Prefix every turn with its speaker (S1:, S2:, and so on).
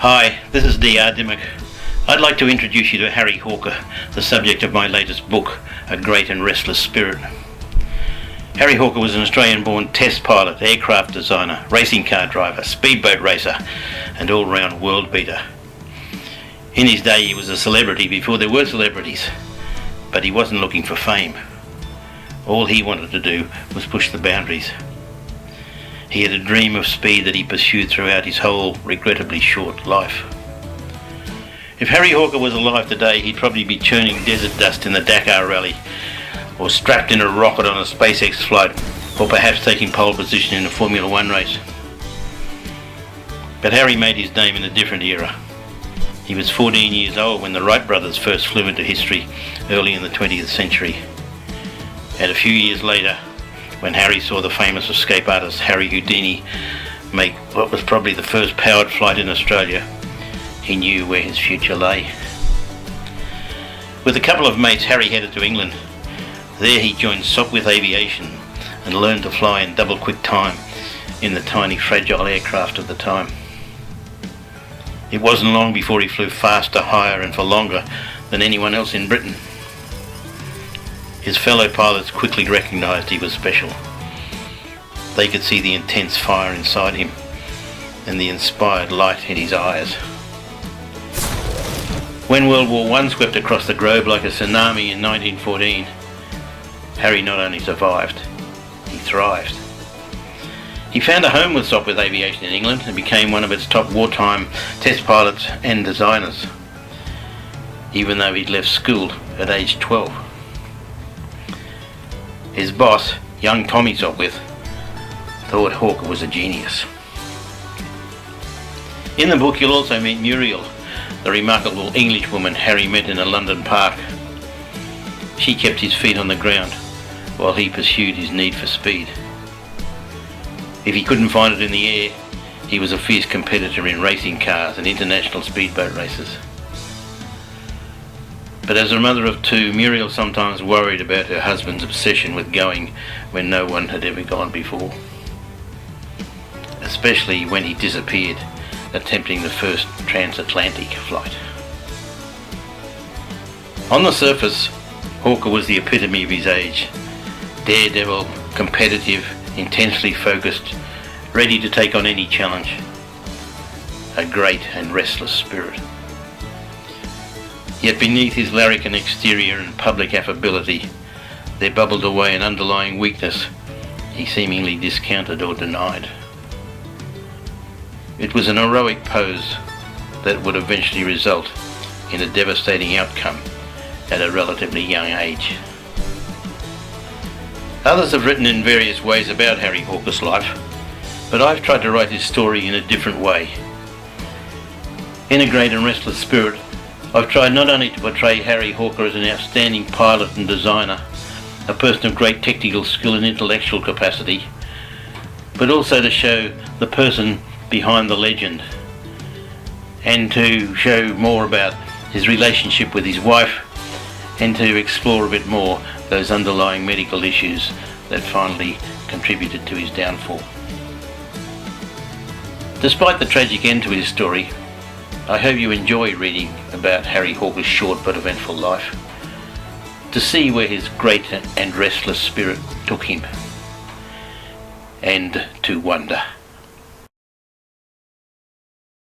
S1: Hi, this is D.R. Dimmock. I'd like to introduce you to Harry Hawker, the subject of my latest book, A Great and Restless Spirit. Harry Hawker was an Australian-born test pilot, aircraft designer, racing car driver, speedboat racer, and all-round world beater. In his day he was a celebrity before there were celebrities, but he wasn't looking for fame. All he wanted to do was push the boundaries. He had a dream of speed that he pursued throughout his whole regrettably short life. If Harry Hawker was alive today, he'd probably be churning desert dust in the Dakar Rally, or strapped in a rocket on a SpaceX flight, or perhaps taking pole position in a Formula One race. But Harry made his name in a different era. He was 14 years old when the Wright brothers first flew into history early in the 20th century. And a few years later, when Harry saw the famous escape artist Harry Houdini make what was probably the first powered flight in Australia, he knew where his future lay. With a couple of mates, Harry headed to England. There he joined Sopwith Aviation and learned to fly in double quick time in the tiny fragile aircraft of the time. It wasn't long before he flew faster, higher and for longer than anyone else in Britain. His fellow pilots quickly recognised he was special. They could see the intense fire inside him and the inspired light in his eyes. When World War I swept across the globe like a tsunami in 1914, Harry not only survived, he thrived. He found a home with Sopwith Aviation in England and became one of its top wartime test pilots and designers, even though he'd left school at age 12. His boss, young Tommy Sopwith, thought Hawker was a genius. In the book you'll also meet Muriel, the remarkable Englishwoman Harry met in a London park. She kept his feet on the ground while he pursued his need for speed. If he couldn't find it in the air, he was a fierce competitor in racing cars and international speedboat races. But as a mother of two, Muriel sometimes worried about her husband's obsession with going when no one had ever gone before, especially when he disappeared attempting the first transatlantic flight. On the surface, Hawker was the epitome of his age: daredevil, competitive, intensely focused, ready to take on any challenge. A great and restless spirit. Yet beneath his larrikin exterior and public affability, there bubbled away an underlying weakness he seemingly discounted or denied. It was an heroic pose that would eventually result in a devastating outcome at a relatively young age. Others have written in various ways about Harry Hawker's life, but I've tried to write his story in a different way. In A Great and Restless Spirit, I've tried not only to portray Harry Hawker as an outstanding pilot and designer, a person of great technical skill and intellectual capacity, but also to show the person behind the legend, and to show more about his relationship with his wife, and to explore a bit more those underlying medical issues that finally contributed to his downfall. Despite the tragic end to his story, I hope you enjoy reading about Harry Hawker's short but eventful life, to see where his great and restless spirit took him, and to wonder.